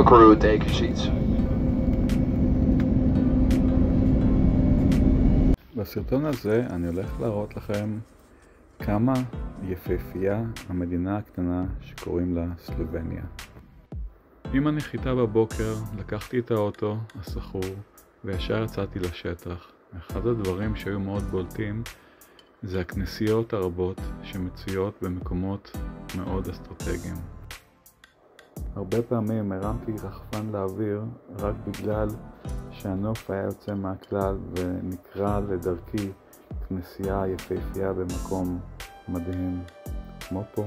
crew tekensheets. בסרטון הזה אני הולך להראות לכם כמה יפהפייה המדינה הקטנה שקוראים לה סלובניה. עם הנחיתה בבוקר לקחתי את האוטו הסחור וישר יצאתי לשטח. אחד הדברים שהיו מאוד בולטים זה הכנסיות הרבות שמצויות במקומות מאוד אסטרטגיים. הרבה פעמים הרמתי רחפן לאוויר רק בגלל שהנוף היה יוצא מהכלל ונקרא לדרכי כנסייה יפהפייה במקום מדהים כמו פה.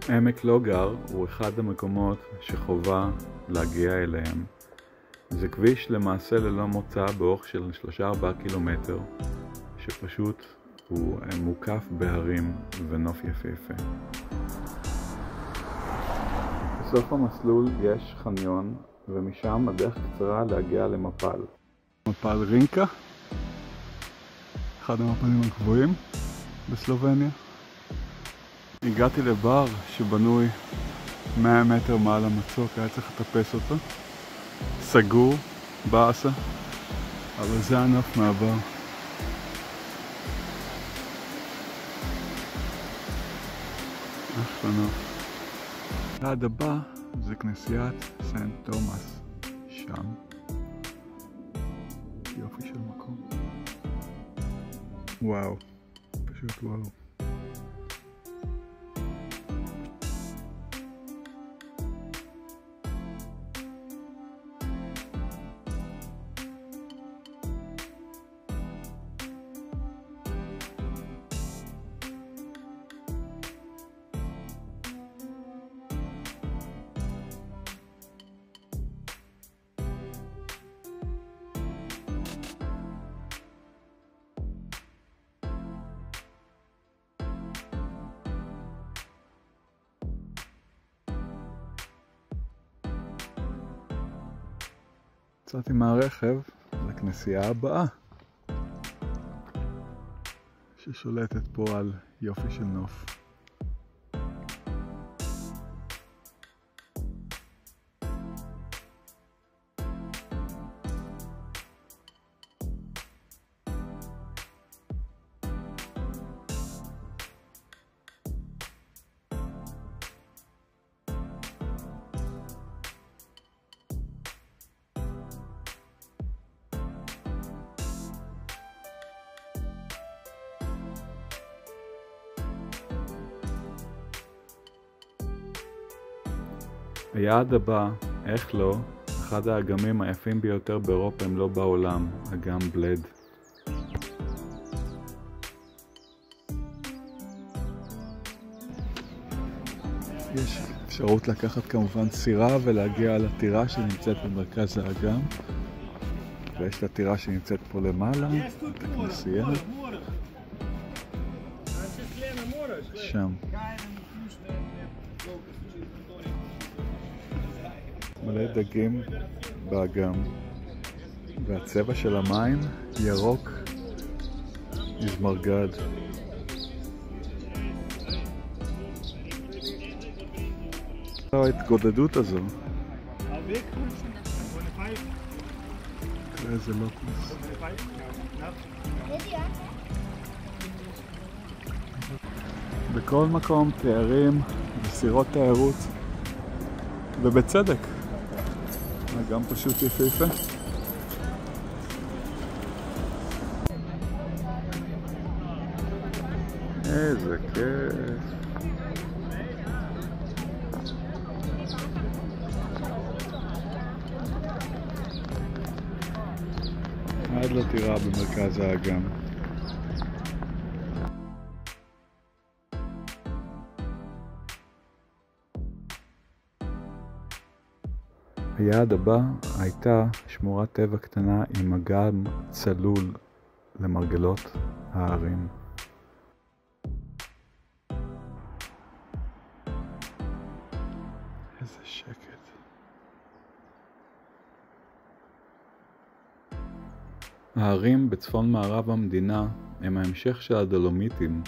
עמק לוגר הוא אחד המקומות שחובה להגיע אליהם. זה כביש למעשה ללא מוצא באורך של 3-4 קילומטר שפשוט הוא מוקף בהרים ונוף יפהפה. בסוף המסלול יש חניון ומשם הדרך קצרה להגיע למפל. מפל רינקה, אחד המפלים הגבוהים בסלובניה. הגעתי לבר שבנוי 100 מטר מעל המצוק, היה צריך לטפס אותו. סגור, באסה, אבל זה הנוף מהבר. אחלה נוף. היעד הבא זה כנסיית סנט תומאס, שם. יופי של מקום. וואו, פשוט וואו. יצאתי מהרכב לכנסייה הבאה ששולטת פה על יופי של נוף. היעד הבא, איך לא, אחד האגמים היפים ביותר באירופה אם לא בעולם, אגם בלד. יש אפשרות לקחת כמובן סירה ולהגיע לטירה שנמצאת במרכז האגם. ויש את הטירה שנמצאת פה למעלה, את הכנסייה. שם. מלא דגים באגם, והצבע של המים ירוק מזמרגד. ההתגודדות הזו. תראה איזה לוקוס. בכל מקום תיירים וסירות תיירות, ובצדק. גם פשוט יפהפה. איזה כיף. עד לטירה במרכז האגם. היעד הבא הייתה שמורת טבע קטנה עם אגם צלול למרגלות ההרים. איזה שקט. ההרים בצפון מערב המדינה הם ההמשך של הדולומיטים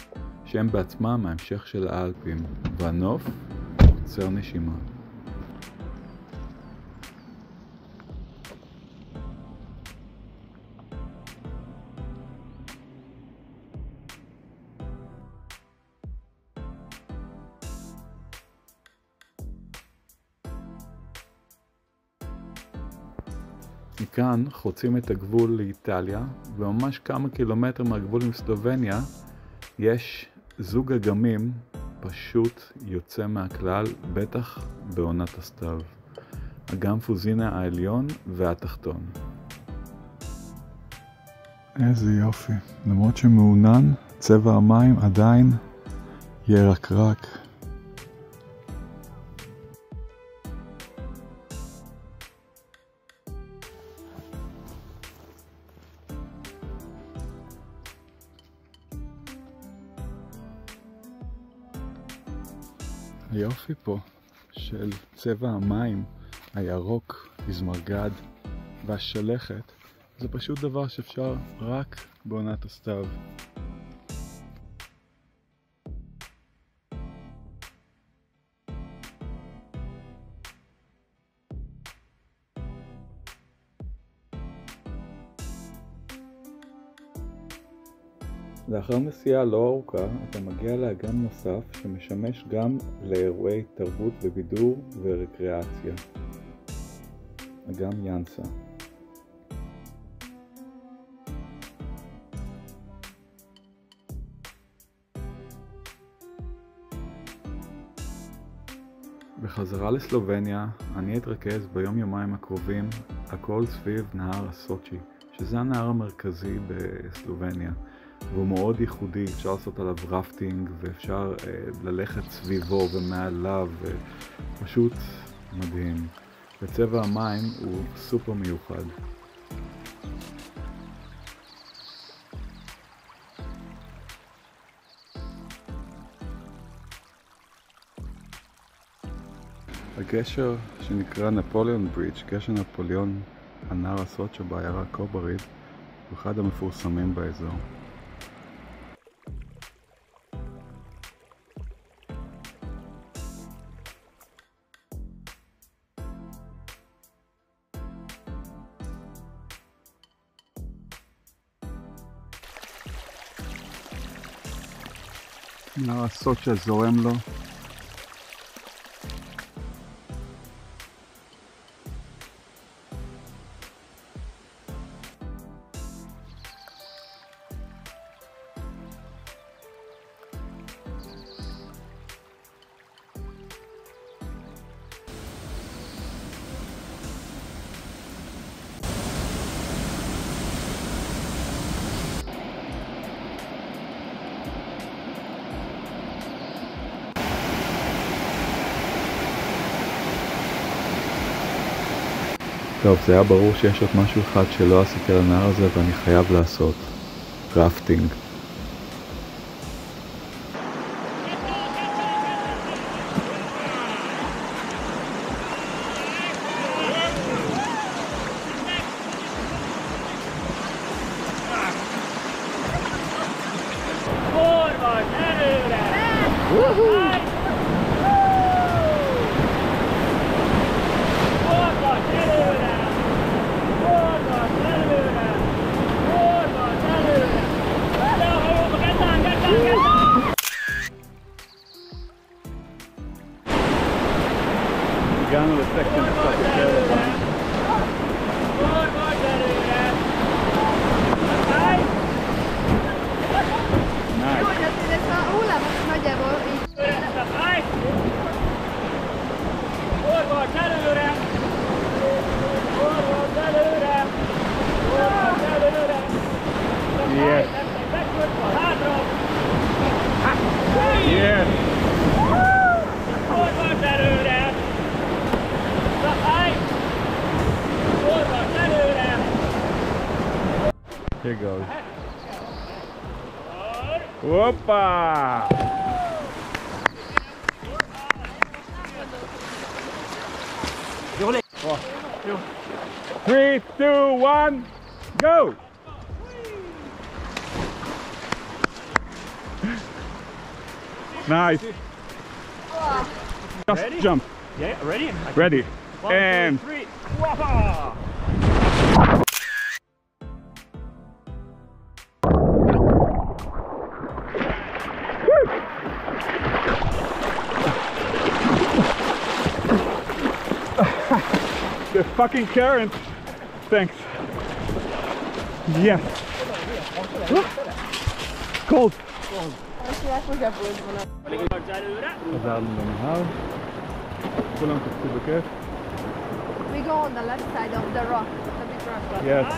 שהם בעצמם ההמשך של האלפים, והנוף עוצר נשימה. מכאן חוצים את הגבול לאיטליה, וממש כמה קילומטר מהגבול עם סלובניה יש זוג אגמים פשוט יוצא מהכלל, בטח בעונת הסתיו. אגם פוזינה העליון והתחתון. איזה יופי, למרות שמעונן, צבע המים עדיין ירקרק. היופי פה של צבע המים הירוק, הזמרגד והשלכת זה פשוט דבר שאפשר רק בעונת הסתיו. לאחר נסיעה לא ארוכה, אתה מגיע לאגם נוסף שמשמש גם לאירועי תרבות ובידור ורקריאציה. אגם ינסה. בחזרה לסלובניה, אני אתרכז ביום-יומיים הקרובים, הכל סביב נהר הסוצ'י, שזה הנהר המרכזי בסלובניה. והוא מאוד ייחודי, אפשר לעשות עליו רפטינג ואפשר ללכת סביבו ומעליו, פשוט מדהים. וצבע המים הוא סופר מיוחד. הגשר שנקרא נפוליאון ברידג', גשר נפוליאון, הנהר הסוצ'י בעיירה קובריד, הוא אחד המפורסמים באזור. נהר הסוצ'י זורם לו. טוב, זה היה ברור שיש עוד משהו אחד שלא עשיתי על הנהר הזה ואני חייב לעשות. רפטינג. הגענו לסקשן קצת יותר. Here goes. Whoopa! 3, 2, 1, go! Nice. Just Ready? jump. Yeah, ready? Ready. 1, And 2, 3. Waha! the fucking current. Thanks. Yes. Cold. חזרנו לנהר. כולם קפצו בכיף. We go on the left side of the rock, the big rock. Yes.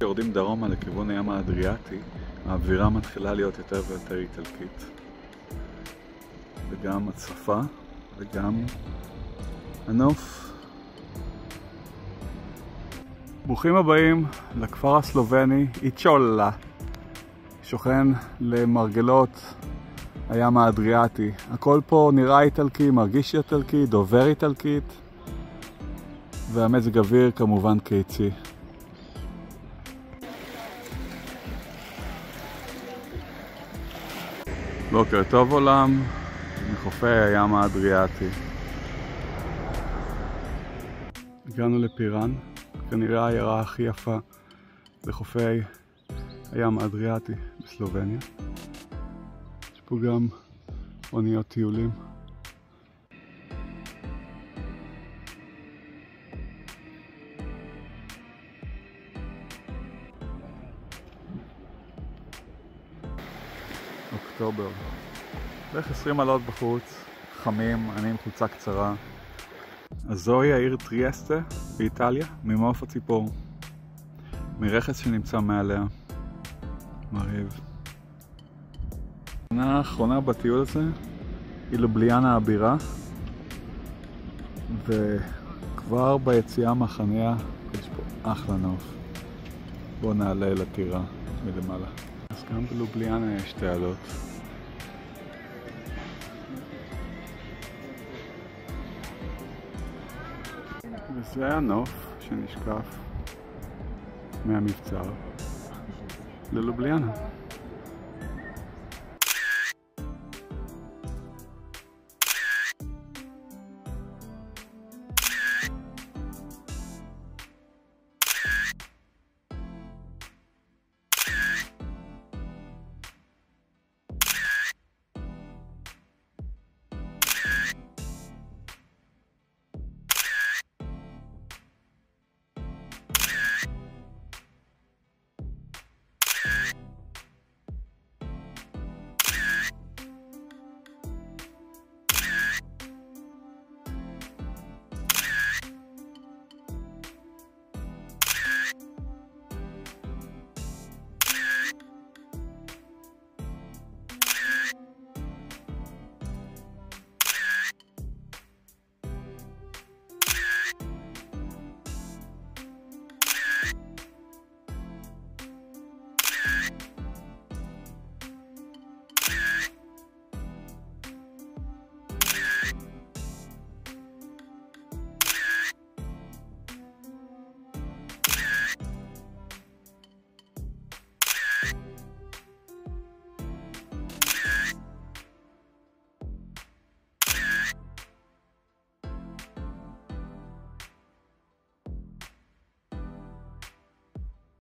יורדים דרומה לכיוון הים האדריאטי, האווירה מתחילה להיות יותר ויותר איטלקית. וגם הצפה, וגם הנוף. ברוכים הבאים לכפר הסלובני איצ'ולה, שוכן למרגלות הים האדריאטי. הכל פה נראה איטלקי, מרגיש איטלקי, דובר איטלקית, והמזג אוויר כמובן קיצי. בוקר טוב עולם, מחופי הים האדריאטי. הגענו לפיראן, כנראה העיירה הכי יפה לחופי הים האדריאטי בסלובניה. יש פה גם אוניות טיולים. אוקטובר. בערך 20 מעלות בחוץ, חמים, אני עם חולצה קצרה. אז זוהי העיר טריאסטה באיטליה, ממעוף הציפור. מרכס שנמצא מעליה. מרהיב. השנה האחרונה בטיול הזה היא לובליאנה הבירה. וכבר ביציאה מהחניה יש פה אחלה נוף. בואו נעלה לטירה מלמעלה. אז גם בלובליאנה יש תעלות. וזה הנוף שנשקף מהמבצר ללובליאנה.